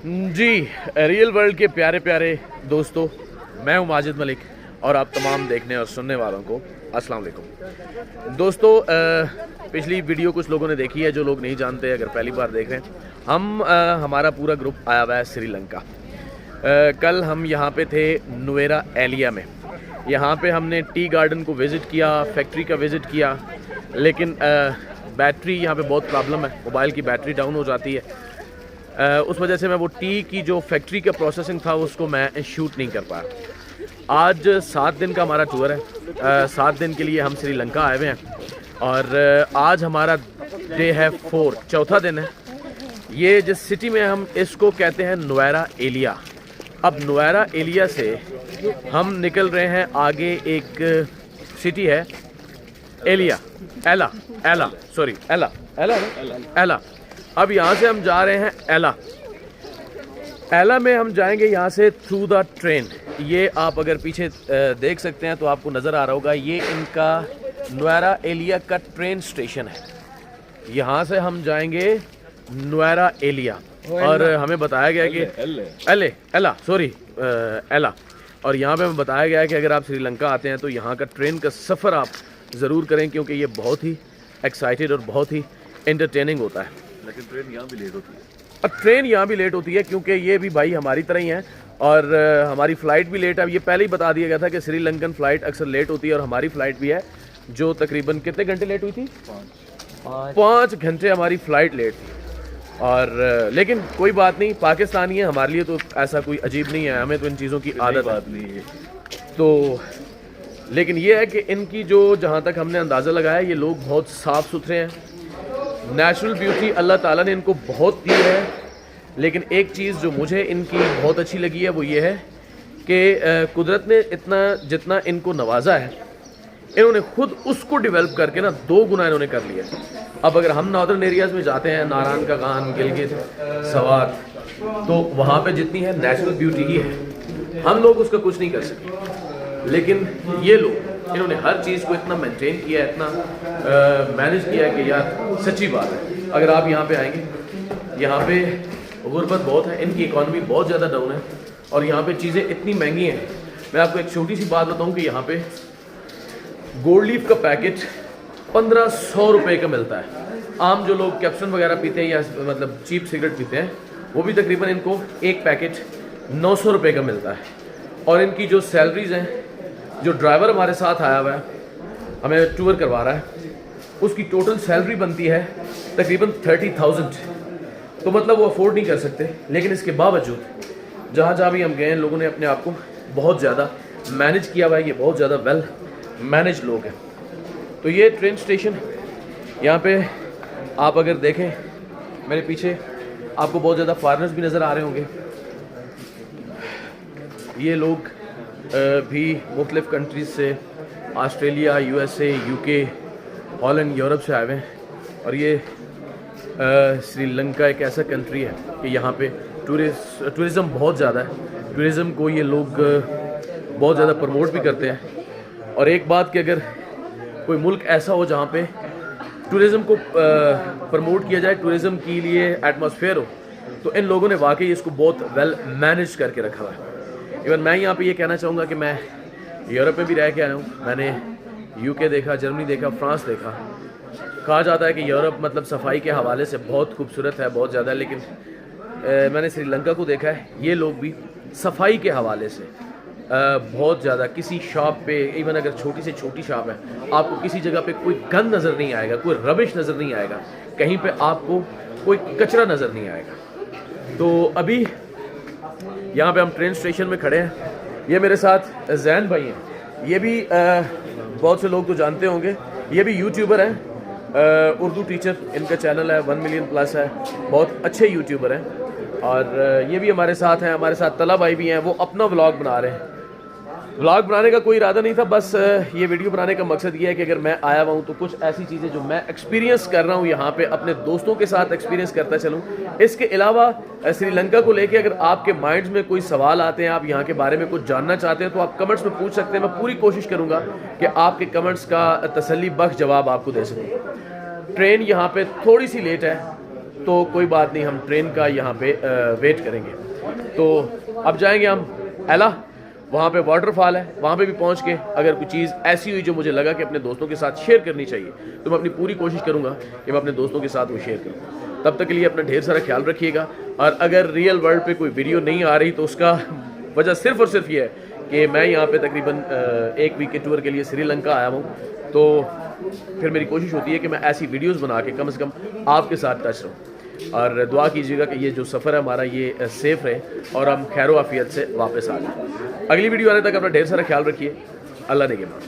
जी, real world के प्यारे प्यारे दोस्तों, मैं हूं माजिद मलिक और आप तमाम देखने और सुनने वालों को अस्सलाम वालेकुम। दोस्तों, पिछली वीडियो कुछ लोगों ने देखी है, जो लोग नहीं जानते अगर पहली बार देख रहे हैं, हमारा पूरा ग्रुप आया हुआ है श्रीलंका। कल हम यहाँ पे थे नुवेरा एलिया में। यहाँ पे हमने टी गार्डन को विज़िट किया, फैक्ट्री का विज़िट किया, लेकिन बैटरी यहाँ पे बहुत प्रॉब्लम है, मोबाइल की बैटरी डाउन हो जाती है। उस वजह से मैं वो टी की जो फैक्ट्री का प्रोसेसिंग था उसको मैं शूट नहीं कर पाया। आज 7 दिन का हमारा टूर है। 7 दिन के लिए हम श्रीलंका आए हुए हैं और आज हमारा डे है 4, चौथा दिन है। ये जिस सिटी में हम इसको कहते हैं नुवेरा एलिया। अब नुवेरा एलिया से हम निकल रहे हैं आगे, एक सिटी है एलिया, एला। अब यहाँ से हम जा रहे हैं एला में हम जाएंगे यहाँ से थ्रू द ट्रेन। ये आप अगर पीछे देख सकते हैं तो आपको नज़र आ रहा होगा, ये इनका नुवेरा एलिया का ट्रेन स्टेशन है। यहाँ से हम जाएंगे नुवेरा एलिया और हमें बताया गया कि एला। और यहाँ पे हमें बताया गया है कि अगर आप श्रीलंका आते हैं तो यहाँ का ट्रेन का सफ़र आप ज़रूर करें, क्योंकि ये बहुत ही एक्साइटेड और बहुत ही एंटरटेनिंग होता है। लेकिन ट्रेन यहाँ भी लेट होती है। अब ट्रेन यहाँ भी लेट होती है क्योंकि ये भी भाई हमारी तरह ही हैं और हमारी फ़्लाइट भी लेट है। अब ये पहले ही बता दिया गया था कि श्रीलंकन फ़्लाइट अक्सर लेट होती है और हमारी फ़्लाइट भी है जो तकरीबन कितने घंटे लेट हुई थी? 5 घंटे हमारी फ़्लाइट लेट थी। और लेकिन कोई बात नहीं, पाकिस्तानी है, हमारे लिए तो ऐसा कोई अजीब नहीं है, हमें तो इन चीज़ों की आदत बात नहीं है। तो लेकिन ये है कि इनकी जो, जहाँ तक हमने अंदाज़ा लगाया, ये लोग बहुत साफ़ सुथरे हैं। नेचुरल ब्यूटी अल्लाह ताला ने इनको बहुत दी है। लेकिन एक चीज़ जो मुझे इनकी बहुत अच्छी लगी है वो ये है कि कुदरत ने इतना जितना इनको नवाजा है, इन्होंने खुद उसको डेवलप करके ना 2 गुना इन्होंने कर लिया। अब अगर हम नॉर्दर्न एरियाज़ में जाते हैं, नारायण का गान, गिलगित, सवात, तो वहाँ पे जितनी है नेचुरल ब्यूटी ही है, हम लोग उसका कुछ नहीं कर सके। लेकिन ये लोग, इन्होंने हर चीज़ को इतना मेंटेन किया है, इतना मैनेज किया है कि यार सच्ची बात है। अगर आप यहाँ पे आएंगे, यहाँ पे गुर्बत बहुत है, इनकी इकॉनमी बहुत ज़्यादा डाउन है और यहाँ पे चीज़ें इतनी महंगी हैं। मैं आपको एक छोटी सी बात बताऊँ कि यहाँ पे गोल्ड लीफ का पैकेट 1500 रुपये का मिलता है। आम जो लोग कैप्सूल वगैरह पीते हैं या मतलब चीप सिगरेट पीते हैं, वो भी तकरीबन इनको एक पैकेट 900 रुपये का मिलता है। और इनकी जो सैलरीज़ हैं, जो ड्राइवर हमारे साथ आया हुआ है, हमें टूर करवा रहा है, उसकी टोटल सैलरी बनती है तकरीबन 30,000। तो मतलब वो अफोर्ड नहीं कर सकते। लेकिन इसके बावजूद जहाँ जहाँ भी हम गए हैं, लोगों ने अपने आप को बहुत ज़्यादा मैनेज किया हुआ है। ये बहुत ज़्यादा वेल मैनेज लोग हैं। तो ये ट्रेन स्टेशन, यहाँ पे आप अगर देखें मेरे पीछे, आपको बहुत ज़्यादा फॉरेनर्स भी नज़र आ रहे होंगे। ये लोग भी मुख्तलिफ़ कंट्रीज़ से, Australia, USA, UK, Holland, Europe से आए हुए हैं। और ये श्रीलंका एक ऐसा कंट्री है कि यहाँ पे टूरिज़म बहुत ज़्यादा है। टूरिज़म को ये लोग बहुत ज़्यादा प्रमोट भी करते हैं। और एक बात कि अगर कोई मुल्क ऐसा हो जहाँ पे टूरिज़म को प्रमोट किया जाए, टूरिज़म के लिए एटमॉस्फेयर हो, तो इन लोगों ने वाकई इसको बहुत वेल मैनेज करके रखा हुआ है। इवन मैं यहाँ पे ये कहना चाहूँगा कि मैं यूरोप में भी रह के आया हूँ। मैंने UK देखा, जर्मनी देखा, फ्रांस देखा। कहा जाता है कि यूरोप मतलब सफाई के हवाले से बहुत खूबसूरत है, बहुत ज़्यादा। लेकिन मैंने श्रीलंका को देखा है, ये लोग भी सफाई के हवाले से बहुत ज़्यादा, किसी शॉप पे, इवन अगर छोटी से छोटी शॉप है, आपको किसी जगह पे कोई गंद नज़र नहीं आएगा, कोई रबिश नज़र नहीं आएगा, कहीं पे आपको कोई कचरा नज़र नहीं आएगा। तो अभी यहाँ पे हम ट्रेन स्टेशन में खड़े हैं। ये मेरे साथ जैन भाई हैं। ये भी बहुत से लोग तो जानते होंगे, ये भी यूट्यूबर हैं, उर्दू टीचर इनका चैनल है, 1 मिलियन प्लस है, बहुत अच्छे यूट्यूबर हैं। और ये भी हमारे साथ हैं। हमारे साथ तला भाई भी हैं, वो अपना व्लॉग बना रहे हैं। व्लॉग बनाने का कोई इरादा नहीं था, बस ये वीडियो बनाने का मकसद ये है कि अगर मैं आया हुआ हूँ तो कुछ ऐसी चीज़ें जो मैं एक्सपीरियंस कर रहा हूँ यहाँ पे, अपने दोस्तों के साथ एक्सपीरियंस करता चलूँ। इसके अलावा श्रीलंका को लेके अगर आपके माइंड्स में कोई सवाल आते हैं, आप यहाँ के बारे में कुछ जानना चाहते हैं, तो आप कमेंट्स में पूछ सकते हैं। मैं पूरी कोशिश करूँगा कि आपके कमेंट्स का तसल्ली बख्श जवाब आपको दे सकूँ। ट्रेन यहाँ पर थोड़ी सी लेट है, तो कोई बात नहीं, हम ट्रेन का यहाँ पे वेट करेंगे। तो अब जाएंगे हम एला, वहाँ पे वाटरफॉल है, वहाँ पे भी पहुँच के अगर कोई चीज़ ऐसी हुई जो मुझे लगा कि अपने दोस्तों के साथ शेयर करनी चाहिए, तो मैं अपनी पूरी कोशिश करूँगा कि मैं अपने दोस्तों के साथ वो शेयर करूँ। तब तक के लिए अपना ढेर सारा ख्याल रखिएगा। और अगर रियल वर्ल्ड पे कोई वीडियो नहीं आ रही तो उसका वजह सिर्फ़ और सिर्फ ये है कि मैं यहाँ पे तकरीबन 1 वीक के टूर के लिए श्रीलंका आया हूँ, तो फिर मेरी कोशिश होती है कि मैं ऐसी वीडियोस बना के कम से कम आपके साथ टच रहूँ। और दुआ कीजिएगा कि ये जो सफ़र है हमारा ये सेफ़ रहे और हम खैर आफियत से वापस आ जाएँ। अगली वीडियो आने तक अपना ढेर सारा ख्याल रखिए। अल्लाह ने के बाद।